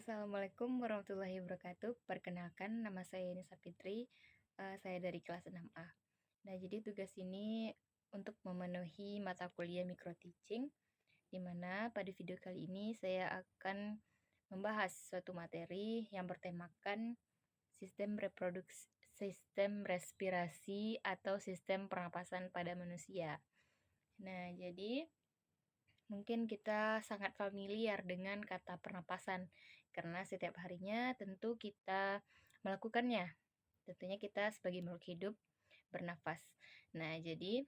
Assalamualaikum warahmatullahi wabarakatuh. Perkenalkan, nama saya Nisa Fitri, saya dari kelas 6A. Nah, jadi tugas ini untuk memenuhi mata kuliah micro teaching, di mana pada video kali ini saya akan membahas suatu materi yang bertemakan sistem respirasi atau sistem pernapasan pada manusia. Nah, jadi mungkin kita sangat familiar dengan kata pernapasan karena setiap harinya tentu kita melakukannya. Tentunya kita sebagai makhluk hidup bernafas. Nah, jadi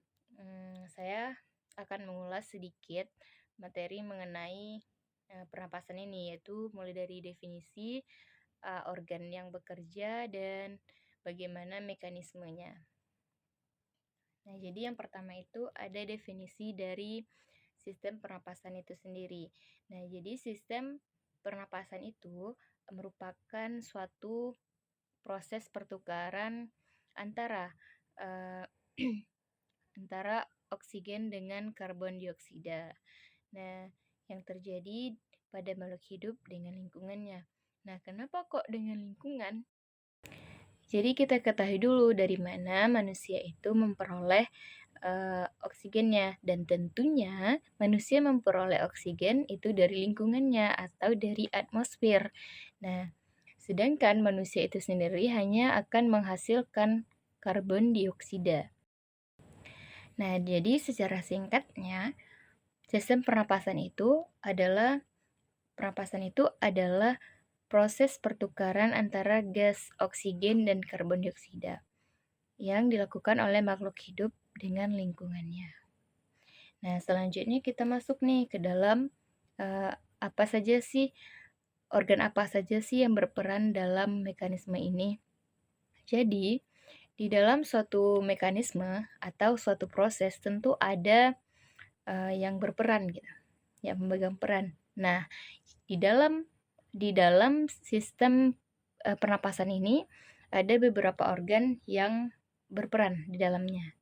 saya akan mengulas sedikit materi mengenai pernapasan ini, yaitu mulai dari definisi organ yang bekerja dan bagaimana mekanismenya. Nah, jadi yang pertama itu ada definisi dari sistem pernapasan itu sendiri. Nah, jadi sistem pernapasan itu merupakan suatu proses pertukaran antara eh, antara oksigen dengan karbon dioksida. Nah, yang terjadi pada makhluk hidup dengan lingkungannya. Nah, kenapa kok dengan lingkungan? Jadi kita ketahui dulu dari mana manusia itu memperoleh oksigennya, dan tentunya manusia memperoleh oksigen itu dari lingkungannya atau dari atmosfer. Nah, sedangkan manusia itu sendiri hanya akan menghasilkan karbon dioksida. Nah, jadi secara singkatnya, sistem pernapasan itu adalah proses pertukaran antara gas oksigen dan karbon dioksida yang dilakukan oleh makhluk hidup dengan lingkungannya. Nah, selanjutnya kita masuk nih ke dalam organ apa saja sih yang berperan dalam mekanisme ini. Jadi, di dalam suatu mekanisme atau suatu proses tentu ada yang berperan gitu, yang memegang peran. Nah, di dalam sistem pernapasan ini ada beberapa organ yang berperan di dalamnya.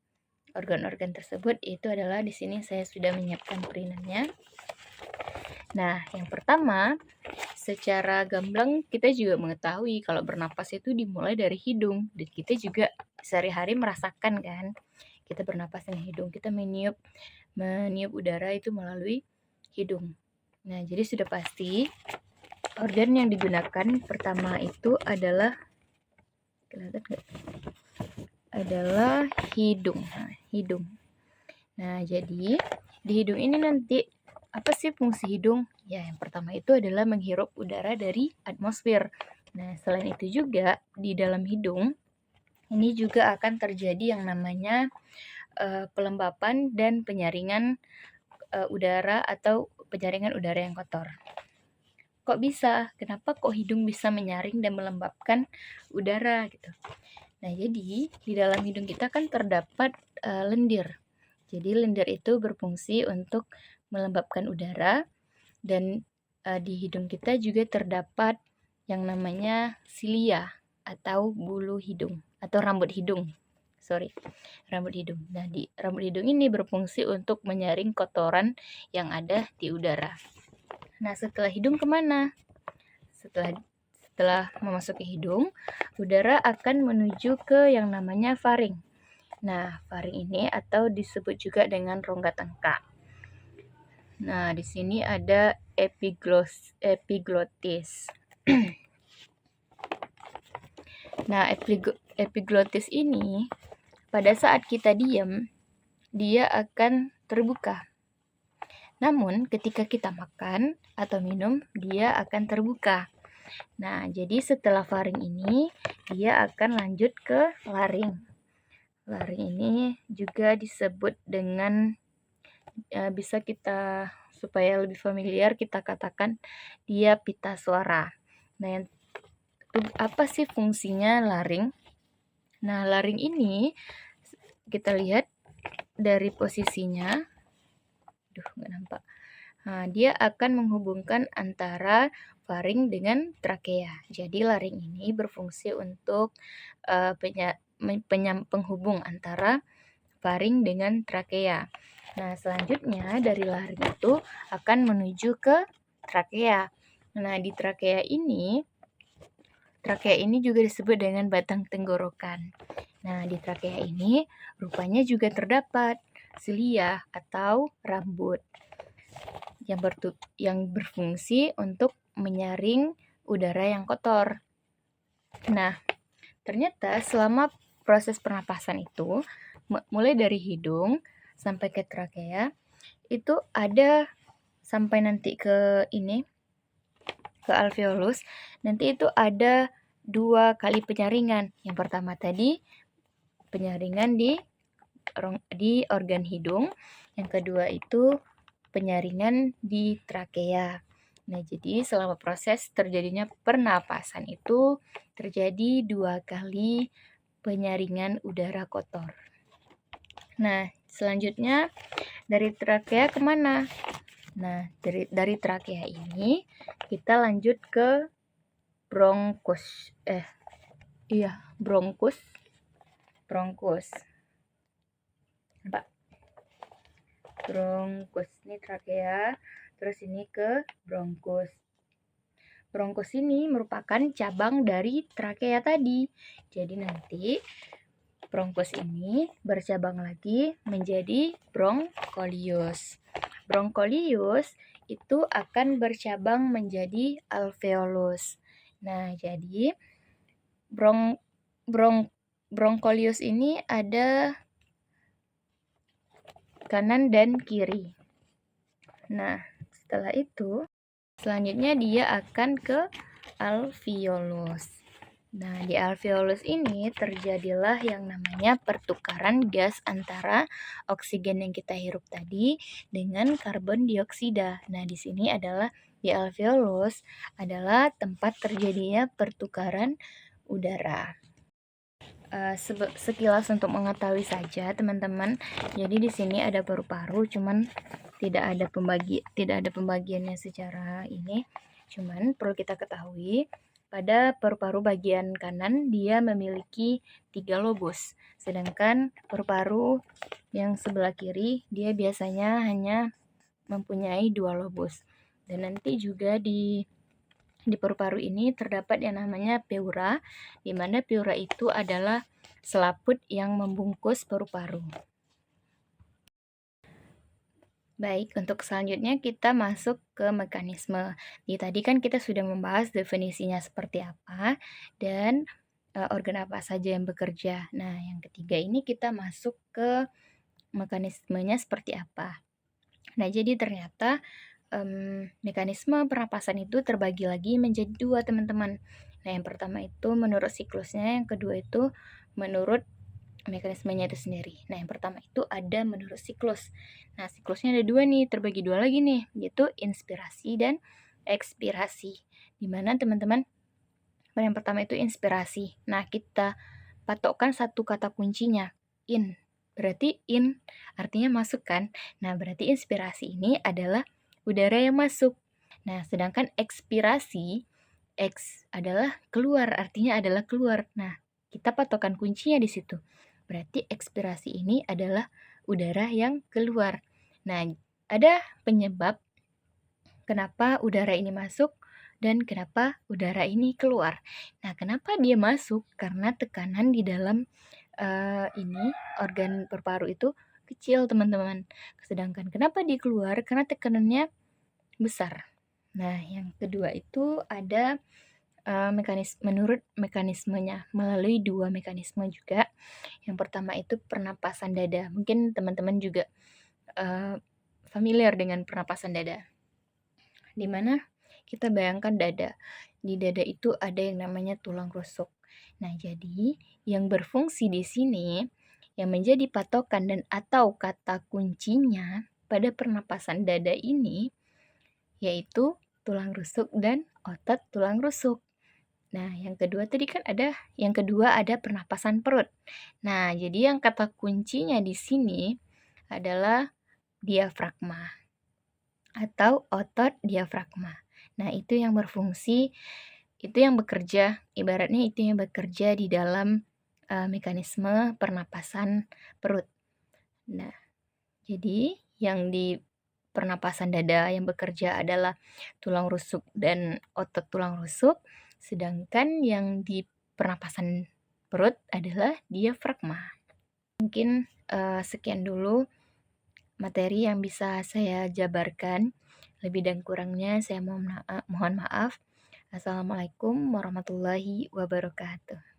Organ-organ tersebut itu adalah di sini saya sudah menyiapkan perinannya. Nah, yang pertama, secara gamblang kita juga mengetahui kalau bernapas itu dimulai dari hidung, dan kita juga sehari-hari merasakan kan. Kita bernapas dengan hidung, kita meniup udara itu melalui hidung. Nah, jadi sudah pasti organ yang digunakan pertama itu adalah hidung. Hidung. Nah, jadi di hidung ini nanti apa sih fungsi hidung? Ya, yang pertama itu adalah menghirup udara dari atmosfer. Nah, selain itu juga di dalam hidung ini juga akan terjadi yang namanya pelembapan dan penyaringan udara atau penyaringan udara yang kotor. Kok bisa? Kenapa kok hidung bisa menyaring dan melembabkan udara gitu? Nah, jadi di dalam hidung kita kan terdapat lendir. Jadi lendir itu berfungsi untuk melembabkan udara, dan di hidung kita juga terdapat yang namanya silia atau bulu hidung atau rambut hidung. Rambut hidung. Nah, di rambut hidung ini berfungsi untuk menyaring kotoran yang ada di udara. Nah, setelah hidung kemana? Setelah memasuki hidung, udara akan menuju ke yang namanya faring. Nah, faring ini atau disebut juga dengan rongga tengkak. Nah, di sini ada epiglotis. Nah, epiglotis ini pada saat kita diam, dia akan terbuka. Namun, ketika kita makan atau minum, dia akan terbuka. Nah, jadi setelah faring ini, dia akan lanjut ke laring. Laring ini juga disebut dengan bisa kita supaya lebih familiar kita katakan dia pita suara. Nah, apa sih fungsinya laring? Nah, laring ini kita lihat dari posisinya. Nggak nampak. Nah, dia akan menghubungkan antara faring dengan trakea. Jadi laring ini berfungsi untuk penghubung antara faring dengan trakea. Nah, selanjutnya dari laring itu akan menuju ke trakea. Nah, di trakea ini juga disebut dengan batang tenggorokan. Nah, di trakea ini rupanya juga terdapat silia atau rambut yang berfungsi untuk menyaring udara yang kotor. Nah, ternyata selama proses pernapasan itu, mulai dari hidung sampai ke trakea, itu ada sampai nanti ke alveolus, nanti itu ada 2 kali penyaringan. Yang pertama tadi penyaringan di organ hidung, yang kedua itu penyaringan di trakea. Nah, jadi selama proses terjadinya pernapasan itu terjadi 2 kali penyaringan udara kotor. Nah, selanjutnya dari trakea kemana? Nah, dari trakea ini kita lanjut ke bronkus. Bronkus. Nampak? Bronkus ini trakea, terus ini ke bronkus. Bronkus ini merupakan cabang dari trakea tadi. Jadi nanti bronkus ini bercabang lagi menjadi broncholius. Broncholius itu akan bercabang menjadi alveolus. Nah, jadi broncholius ini ada kanan dan kiri. Nah, setelah itu selanjutnya dia akan ke alveolus. Nah, di alveolus ini terjadilah yang namanya pertukaran gas antara oksigen yang kita hirup tadi dengan karbon dioksida. Nah, di sini adalah di alveolus adalah tempat terjadinya pertukaran udara. Sekilas untuk mengetahui saja, teman-teman. Jadi di sini ada paru-paru, cuman tidak ada pembagiannya secara ini. Cuman perlu kita ketahui, pada paru-paru bagian kanan dia memiliki 3 lobus, sedangkan paru-paru yang sebelah kiri dia biasanya hanya mempunyai 2 lobus. Dan nanti juga di paru-paru ini terdapat yang namanya pleura, di mana pleura itu adalah selaput yang membungkus paru-paru. Baik, untuk selanjutnya kita masuk ke mekanisme. Tadi kan kita sudah membahas definisinya seperti apa dan organ apa saja yang bekerja. Nah, yang ketiga ini kita masuk ke mekanismenya seperti apa. Nah, jadi ternyata mekanisme pernapasan itu terbagi lagi menjadi 2, teman-teman. Nah, yang pertama itu menurut siklusnya, yang kedua itu menurut mekanismenya itu sendiri. Nah, yang pertama itu ada menurut siklus. Nah, siklusnya ada 2 nih, terbagi 2 lagi nih, yaitu inspirasi dan ekspirasi. Dimana teman-teman, yang pertama itu inspirasi. Nah, kita patokkan satu kata kuncinya, in. Berarti in artinya masuk kan? Nah, berarti inspirasi ini adalah udara yang masuk. Nah, sedangkan ekspirasi, X adalah keluar, artinya adalah keluar. Nah, kita patokan kuncinya di situ. Berarti ekspirasi ini adalah udara yang keluar. Nah, ada penyebab kenapa udara ini masuk dan kenapa udara ini keluar. Nah, kenapa dia masuk? Karena tekanan di dalam organ paru-paru itu kecil, teman-teman. Sedangkan kenapa dia keluar? Karena tekanannya besar. Nah, yang kedua itu ada menurut mekanismenya, melalui 2 mekanisme juga. Yang pertama itu pernapasan dada. Mungkin teman-teman juga familiar dengan pernapasan dada. Di mana kita bayangkan dada. Di dada itu ada yang namanya tulang rusuk. Nah, jadi yang berfungsi di sini, yang menjadi patokan dan atau kata kuncinya pada pernapasan dada ini, yaitu tulang rusuk dan otot tulang rusuk. Nah, yang kedua ada pernapasan perut. Nah, jadi yang kata kuncinya di sini adalah diafragma atau otot diafragma. Nah, itu yang bekerja, ibaratnya itu yang bekerja di dalam mekanisme pernapasan perut. Nah, jadi yang pernapasan dada yang bekerja adalah tulang rusuk dan otot tulang rusuk, sedangkan yang di pernapasan perut adalah diafragma. Mungkin, sekian dulu materi yang bisa saya jabarkan, lebih dan kurangnya saya mohon maaf. Assalamualaikum warahmatullahi wabarakatuh.